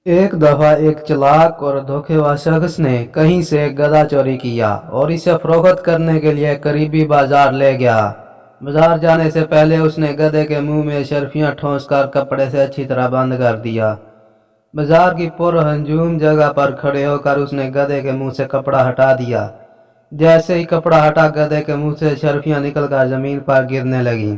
एक दफा एक चालाक और धोखेबाज शख्स ने कहीं से एक गधा चोरी किया और इसे फरोख्त करने के लिए करीबी बाजार ले गया। बाजार जाने से पहले उसने गधे के मुंह में शर्फियां ठोंस कर कपड़े से अच्छी तरह बंद कर दिया। बाजार की पुरहजूम जगह पर खड़े होकर उसने गधे के मुंह से कपड़ा हटा दिया। जैसे ही कपड़ा हटा, गधे के मुंह से शर्फियां निकलकर जमीन पर गिरने लगी।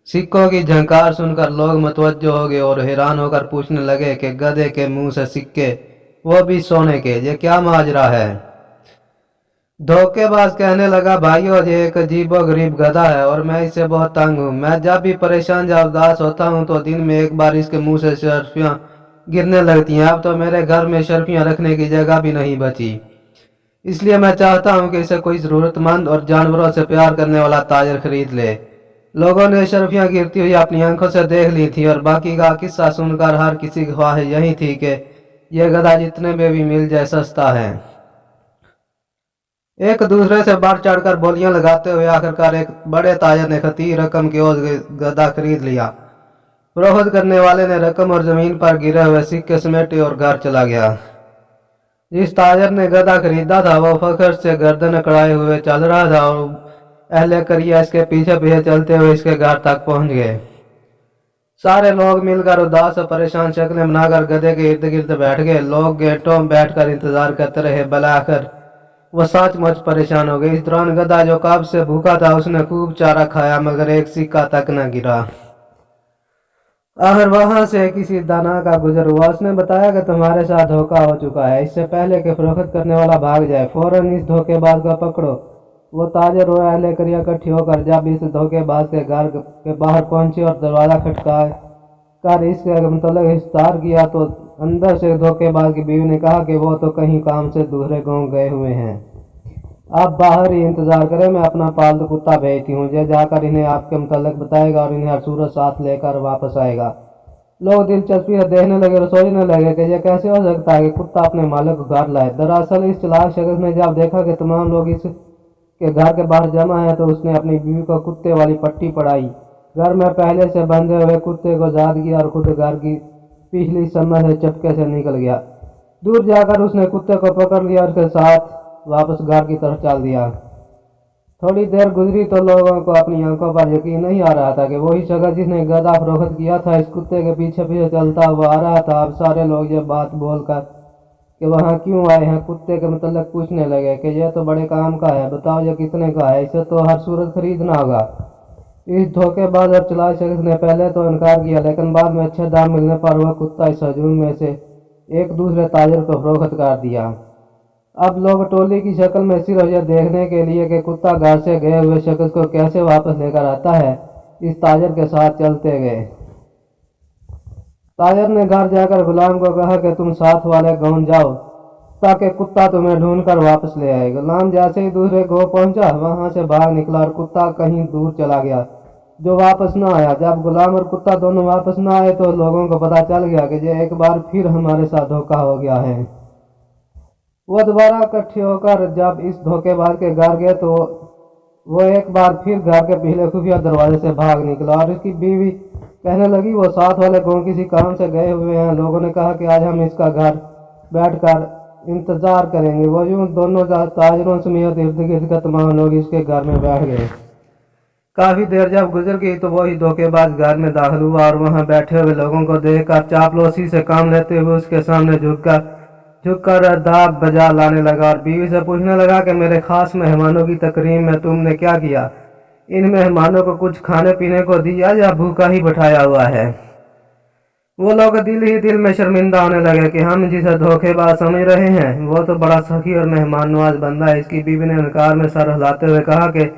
सिक्कों की झंकार सुनकर लोग मतवज्जो हो गए और हैरान होकर पूछने लगे कि गधे के मुंह से सिक्के, वो भी सोने के, ये क्या माजरा है। धोखेबाज कहने लगा, भाइयों ये एक अजीबो गरीब गधा है और मैं इससे बहुत तंग हूँ। मैं जब भी परेशान या उदास होता हूँ तो दिन में एक बार इसके मुंह से शर्फियाँ गिरने लगती हैं। अब तो मेरे घर में शर्फियाँ रखने की जगह भी नहीं बची। इसलिए मैं चाहता हूँ कि इसे कोई जरूरतमंद और जानवरों से प्यार करने वाला ताजर खरीद ले। लोगों ने शर्फियां गिरती हुई अपनी आंखों से देख ली थी और बाकी का किस्सा सुनकर हर किसी की ख्वाहिश यही थी कि यह गधा जितने में भी मिल जाए सस्ता है। एक दूसरे से बढ़ चढ़कर बोलियां लगाते हुए आखिरकार एक बड़े ताजर ने खतीर रकम की ओर गधा खरीद लिया। फरोख्त करने वाले ने रकम और जमीन पर गिरे हुए सिक्के समेटे और घर चला गया। जिस ताजर ने गधा खरीदा था वो फखर से गर्दन अकड़ाए हुए चल रहा था और अहले करिया इसके पीछे पीछे चलते हुए इसके घर तक पहुंच गए। सारे लोग मिलकर उदास और परेशान शक्लें बनाकर गधे के इर्द गिर्द बैठ गए। लोग गेटों में बैठकर इंतजार करते रहे, भला आखिर वह सचमुच परेशान हो गई। इस दौरान गधा जो कब से भूखा था उसने खूब चारा खाया मगर एक सिक्का तक न गिरा। आखिर वहां से किसी दाना का गुजर हुआ। उसने बताया कि तुम्हारे साथ धोखा हो चुका है। इससे पहले कि फरोख्त करने वाला भाग जाए फौरन इस धोखेबाज को पकड़ो। वो ताजर और अहले करिया इकट्ठी होकर जब इस धोखेबाज के घर के बाहर पहुंचे और दरवाजा खटका कर इसके मतलब इफ्तार किया तो अंदर से धोखेबाज की बीवी ने कहा कि वो तो कहीं काम से दूसरे गांव गए हुए हैं, आप बाहर ही इंतजार करें, मैं अपना पालतू कुत्ता भेजती हूँ, ये जाकर इन्हें आपके मुतल्लिक बताएगा और इन्हें हर सूरत साथ लेकर वापस आएगा। लोग दिलचस्पी से देखने लगे और सोचने लगे कि यह कैसे हो सकता है कि कुत्ता अपने मालिक को घर लाए। दरअसल इस चालाक शख्स ने जब देखा कि तमाम लोग इस के घर के बाहर जमा है तो उसने अपनी बीवी को कुत्ते वाली पट्टी पढ़ाई, घर में पहले से बंधे हुए कुत्ते को याद किया और खुद घर की पिछली समझ से चटके से निकल गया। दूर जाकर उसने कुत्ते को पकड़ लिया और उसके साथ वापस घर की तरफ चल दिया। थोड़ी देर गुजरी तो लोगों को अपनी आंखों पर यकीन नहीं आ रहा था कि वही शख्स जिसने गधा फरोख्त किया था इस कुत्ते के पीछे पीछे चलता हुआ आ रहा था। अब सारे लोग ये बात बोलकर कि वहाँ क्यों आए हैं कुत्ते के मतलब पूछने लगे कि यह तो बड़े काम का है, बताओ ये कितने का है, इसे तो हर सूरत खरीदना होगा। इस धोखेबाज और चालाक शख्स ने पहले तो इनकार किया लेकिन बाद में अच्छे दाम मिलने पर वह कुत्ता इस हजूम में से एक दूसरे ताजर को फरोख्त कर दिया। अब लोग टोली की शक्ल में सिर्फ यह देखने के लिए कि कुत्ता घर से गए हुए शख्स को कैसे वापस लेकर आता है इस ताजर के साथ चलते गए। ताजर ने घर जाकर गुलाम को कहा कि तुम साथ वाले गांव जाओ ताकि कुत्ता तुम्हें ढूंढ कर वापस ले आए। गुलाम जैसे ही दूसरे गांव पहुंचा वहां से भाग निकला और कुत्ता कहीं दूर चला गया जो वापस न आया। जब गुलाम और कुत्ता दोनों वापस न आए तो लोगों को पता चल गया कि ये एक बार फिर हमारे साथ धोखा हो गया है। वो दोबारा इकट्ठे होकर जब इस धोखेबाज के घर गए तो वो एक बार फिर घर के पीछे खुफिया दरवाजे से भाग निकला और उसकी बीवी कहने लगी वो साथ वाले गांव किसी काम से गए हुए हैं। लोगों ने कहा कि आज हम इसका घर बैठकर इंतजार करेंगे। वो यूं दोनों ताजरों समेत इर्द गिर्द का तमाम लोग इसके घर में बैठ गए। काफी देर जब गुजर गई तो वही धोखेबाज घर में दाखिल हुआ और वहां बैठे हुए लोगों को देखकर चापलूसी से काम लेते हुए उसके सामने झुककर दाब बजा लाने लगा और बीवी से पूछने लगा कि मेरे खास मेहमानों की तकरीम में तुमने क्या किया, इन मेहमानों को कुछ खाने पीने को दिया या भूखा ही बैठाया हुआ है। वो लोग दिल ही दिल में शर्मिंदा होने लगे कि हम जिसे धोखेबाज समझ रहे हैं वो तो बड़ा सखी और मेहमान नवाज बंदा है। इसकी बीवी ने इनकार में सर हिलाते हुए कहा कि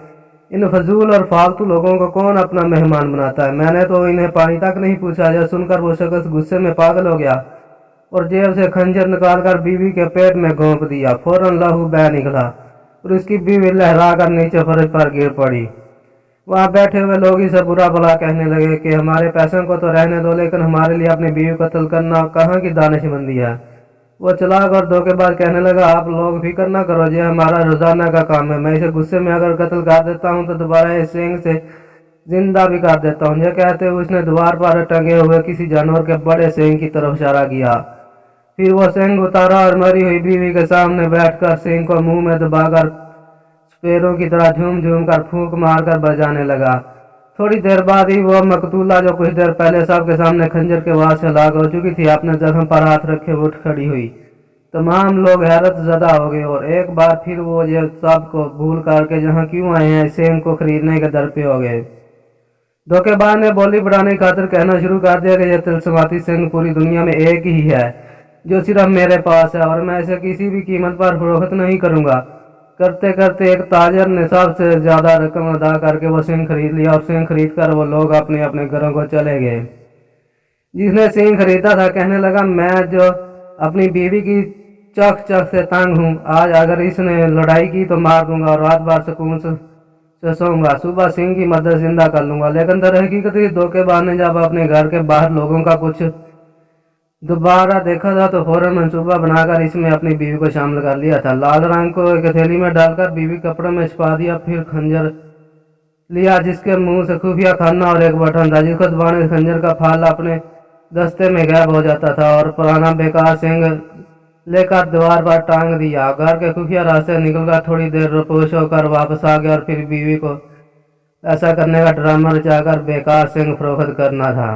इन फजूल और फालतू लोगों को कौन अपना मेहमान बनाता है, मैंने तो इन्हें पानी तक नहीं पूछा। यह सुनकर वो शख्स गुस्से में पागल हो गया और जेब से खंजर निकालकर बीवी के पेट में घोंप दिया। फौरन लहू बह निकला और उसकी बीवी लहरा कर नीचे फर्श पर गिर पड़ी। वहां बैठे हुए लोग इसे बुरा भला कहने लगे कि हमारे पैसों को तो रहने दो लेकिन हमारे लिए अपनी बीवी को कत्ल करना कहाँ की दानिशमंदी है। वो चालाक और धोखेबाज कहने लगा आप लोग फिक्र ना करो, ये हमारा रोजाना का काम है। मैं इसे गुस्से में अगर कत्ल कर देता हूँ तो दोबारा इस सिंह से जिंदा भी कर देता हूँ। यह कहते हुए उसने द्वार पर टंगे हुए किसी जानवर के बड़े सिंह की तरफ इशारा किया। फिर वो सिंह उतारा और मरी हुई बीवी के सामने बैठकर सिंह को मुंह में दबाकर पैरों की तरह झूम झूम कर फूंक मारकर बजाने लगा। थोड़ी देर बाद ही वो मकतूला, जो कुछ देर पहले सबके सामने खंजर के वार से लाग हो चुकी थी, अपने जख्म पर हाथ रखे उठ खड़ी हुई। तमाम लोग हैरत ज़दा हो गए और एक बार फिर वो ये सब को भूल करके जहाँ क्यों आए हैं सिंह को खरीदने के दर पे हो गए। धोखेबाज ने बोली बढ़ाने की खातिर कहना शुरू कर दिया कि यह तिलस्माती सिंह पूरी दुनिया में एक ही है जो सिर्फ मेरे पास है और मैं इसे किसी भी कीमत पर फरोख्त नहीं करूंगा। करते करते एक ताजर ने सबसे ज्यादा रकम अदा करके वो सिंह खरीद लिया और सिंह खरीद कर वो लोग अपने अपने घरों को चले गए। जिसने सिंह खरीदा था कहने लगा, मैं जो अपनी बीवी की चख चख से तंग हूँ, आज अगर इसने लड़ाई की तो मार दूंगा और रात भर सुकून से सोऊंगा, सुबह सिंह की मदद जिंदा कर लूंगा। लेकिन दर हकीकत धोखेबाज ने जब अपने घर के बाहर लोगों का कुछ दोबारा देखा था तो फौरन मंसूबा बनाकर इसमें अपनी बीवी को शामिल कर लिया था। लाल रंग को एक थैली में डालकर बीवी कपड़ों में छिपा दिया, फिर खंजर लिया जिसके मुंह से खुफिया खाना और एक बटन था जिसको दबाने से खंजर का फाल अपने दस्ते में गायब हो जाता था और पुराना बेकार सिंह लेकर दीवार पर टांग दिया। घर के खुफिया रास्ते निकलकर थोड़ी देर रोपोश होकर वापस आ गया और फिर बीवी को ऐसा करने का ड्रामा रचाकर बेकार सिंह फरोख्त करना था।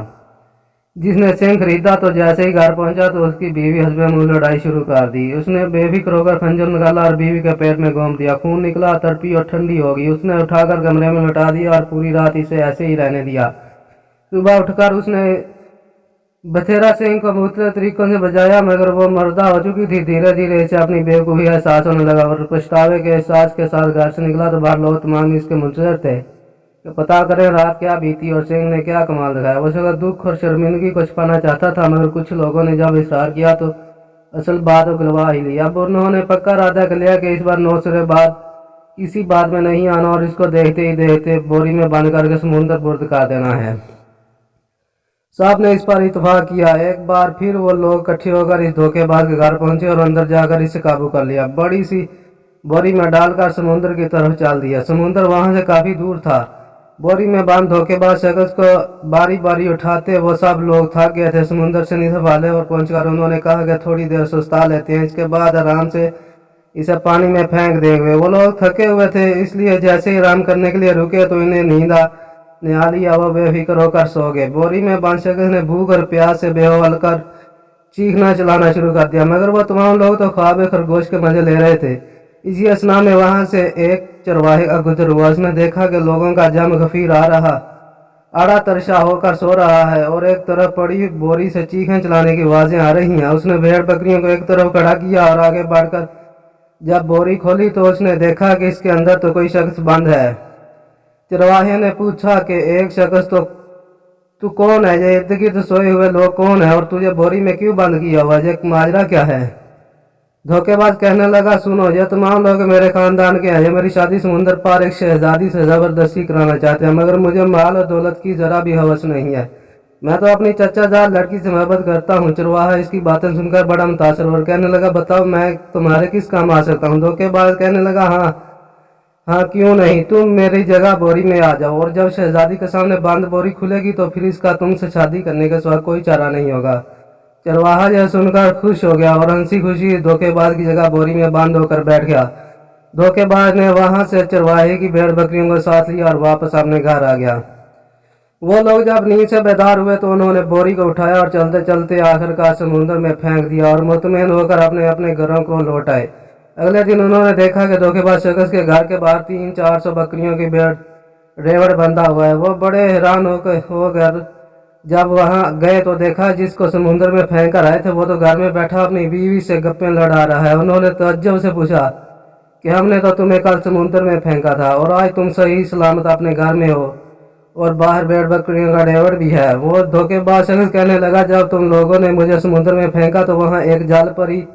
जिसने सिंह खरीदा तो जैसे ही घर पहुंचा तो उसकी बीवी हस्बे मुंह लड़ाई शुरू कर दी। उसने बेफिक्र होकर खंजर निकाला और बीवी के पेट में घोंप दिया। खून निकला, तड़पी और ठंडी हो गई। उसने उठाकर कमरे में लौटा दिया और पूरी रात इसे ऐसे ही रहने दिया। सुबह उठकर उसने बथेरा सिंह को मुख्तलिफ तरीकों से बजाया मगर वो मर्दा हो चुकी थी। धीरे धीरे इसे अपनी बेवकूफ़ी एहसास होने लगा और पछतावे के एहसास के साथ घर से निकला तो बाहर लोग तमाम इसके मुंतजर थे कि पता करें रात क्या बीती और सिंह ने क्या कमाल दिखाया। वो सगा दुख और शर्मिंदगी को छिपाना चाहता था मगर कुछ लोगों ने जब इशरार किया तो असल बात उगलवा ही ली। अब उन्होंने पक्का इरादा कर लिया कि इस बार 9 सुरे बाद किसी बात में नहीं आना और इसको देखते ही देखते बोरी में बंद करके समुद्र बुर्द कर देना है। साहब ने इस पर इतफाक किया। एक बार फिर वो लोग इकट्ठे होकर इस धोखेबाज के घर पहुंचे और अंदर जाकर इसे काबू कर लिया। बड़ी सी बोरी में डालकर समुद्र की तरफ चल दिया। समुद्र वहां से काफी दूर था। बोरी में बंद धोखेबाज शख्स को बारी बारी उठाते वो सब लोग थक गए थे। समुद्र से निसफ वाले और पहुंचकर उन्होंने कहा कि थोड़ी देर सुस्ता लेते हैं, इसके बाद आराम से इसे पानी में फेंक देंगे। वो लोग थके हुए थे इसलिए जैसे ही आराम करने के लिए रुके तो इन्हें नींद निहा लिया। वो बेफिक्र होकर सो गए। बोरी में बंद शख्स ने भूख और प्यास से बेहवाल कर चीखना चलाना शुरू कर दिया मगर वो तमाम लोग तो ख्वाब खरगोश के मजे ले रहे थे। इसी असना में वहां से एक चरवाहे का गुजर हुआ। उसने देखा कि लोगों का जम गफीर आ रहा आड़ा तरशा होकर सो रहा है और एक तरफ पड़ी बोरी से चीखें चलाने की आवाजें आ रही हैं। उसने भेड़ बकरियों को एक तरफ खड़ा किया और आगे बढ़कर जब बोरी खोली तो उसने देखा कि इसके अंदर तो कोई शख्स बंद है। चरवाहे ने पूछा कि एक शख्स तो तू कौन है? ये इर्द गिर्द सोए हुए लोग कौन है और तुझे बोरी में क्यों बंद किया हुआ? ये माजरा क्या है? धोखेबाज कहने लगा, सुनो, ये तमाम लोग मेरे खानदान के हैं। ये मेरी शादी समुद्र पार एक शहजादी से जबरदस्ती कराना चाहते हैं मगर मुझे माल और दौलत की जरा भी हवस नहीं है। मैं तो अपनी चचाजाद लड़की से मोहब्बत करता हूँ। चरवाहा इसकी बातें सुनकर बड़ा मुतासर और कहने लगा, बताओ मैं तुम्हारे किस काम आ सकता हूँ? धोखेबाज कहने लगा, हाँ क्यों नहीं, तुम मेरी जगह बोरी में आ जाओ और जब शहजादी के सामने बंद बोरी खुलेगी तो फिर इसका तुमसे शादी करने के सिवा कोई चारा नहीं होगा। चरवाहा यह सुनकर खुश हो गया और हंसी खुशी धोखेबाज की जगह बोरी में बंद होकर बैठ गया। धोखेबाज ने वहां से चरवाहे की भेड़ बकरियों को साथ लिया और वापस अपने घर आ गया। वो लोग जब नींद से बेदार हुए तो उन्होंने बोरी को उठाया और चलते चलते आखिरकार समुद्र में फेंक दिया और मुतमईन होकर अपने अपने घरों को लौट आए। अगले दिन उन्होंने देखा कि धोखेबाज शख्स के घर के बाहर 300-400 बकरियों की भेड़ रेवड़ बंधा हुआ है। वो बड़े हैरान होकर जब वहां गए तो देखा जिसको समुद्र में फेंक कर आए थे वो तो घर में बैठा अपनी बीवी से गप्पे लड़ा रहा है। उन्होंने तअज्जुब से पूछा कि हमने तो तुम्हें कल समुद्र में फेंका था और आज तुम सही सलामत अपने घर में हो और बाहर भेड़ बकरियों का रेवड़ भी है। वो धोखेबाज शख्स कहने लगा, जब तुम लोगों ने मुझे समुद्र में फेंका तो वहाँ एक जाल परी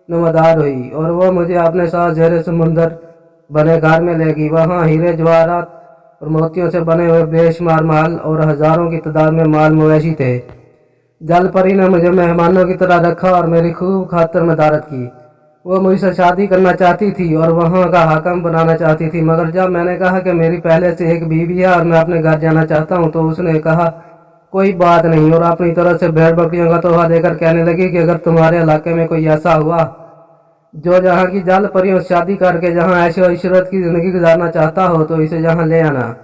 नमदार हुई और वो मुझे अपने साथ ज़ेरे समुद्र बने घर में ले गई। वहाँ हीरे जवाहरात और मोतियों से बने हुए बेशुमार माल और हजारों की तादाद में माल मवेशी थे। जल परी ने मुझे मेहमानों की तरह रखा और मेरी खूब खातिर मदारत की। वो मुझसे शादी करना चाहती थी और वहाँ का हाकम बनाना चाहती थी मगर जब मैंने कहा कि मेरी पहले से एक बीवी है और मैं अपने घर जाना चाहता हूँ तो उसने कहा कोई बात नहीं, और अपनी तरफ से भेड़ बकरियों का तोहफा देकर कहने लगी कि अगर तुम्हारे इलाके में कोई ऐसा हुआ जो जहाँ की जल परियों से शादी करके जहाँ ऐशो इशरत की जिंदगी गुजारना चाहता हो तो इसे यहाँ ले आना।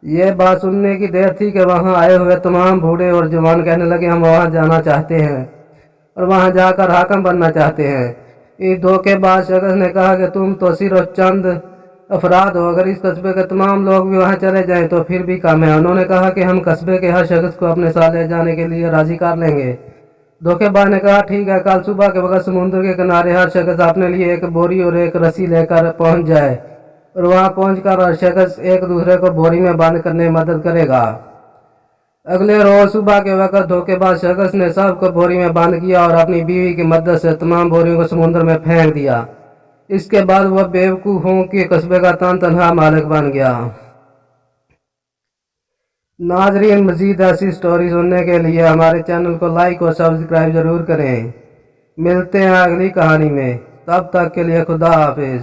ये बात सुनने की देर थी कि वहाँ आए हुए तमाम बूढ़े और जवान कहने लगे हम वहाँ जाना चाहते हैं और वहाँ जाकर हाकम बनना चाहते हैं। इस धोखेबाज शख्स ने कहा कि तुम तो सिर्फ चंद अफराद हो, अगर इस कस्बे के तमाम लोग भी वहाँ चले जाएं तो फिर भी कम है। उन्होंने कहा कि हम कस्बे के हर शख्स को अपने साथ ले जाने के लिए राजी कर लेंगे। धोखेबाज ने कहा ठीक है, कल सुबह के वक्त समुद्र के किनारे हर शख्स अपने लिए एक बोरी और एक रस्सी लेकर पहुंच जाए और वहां पहुंचकर हर शख्स एक दूसरे को बोरी में बंद करने में मदद करेगा। अगले रोज सुबह के वक्त धोखेबाज शख्स ने सबको बोरी में बंद किया और अपनी बीवी की मदद से तमाम बोरियों को समुद्र में फेंक दिया। इसके बाद वह बेवकूफ़ों के कस्बे का तनहा मालिक बन गया। नाजरीन, मजीद ऐसी स्टोरी सुनने के लिए हमारे चैनल को लाइक और सब्सक्राइब जरूर करें। मिलते हैं अगली कहानी में, तब तक के लिए खुदा हाफिज।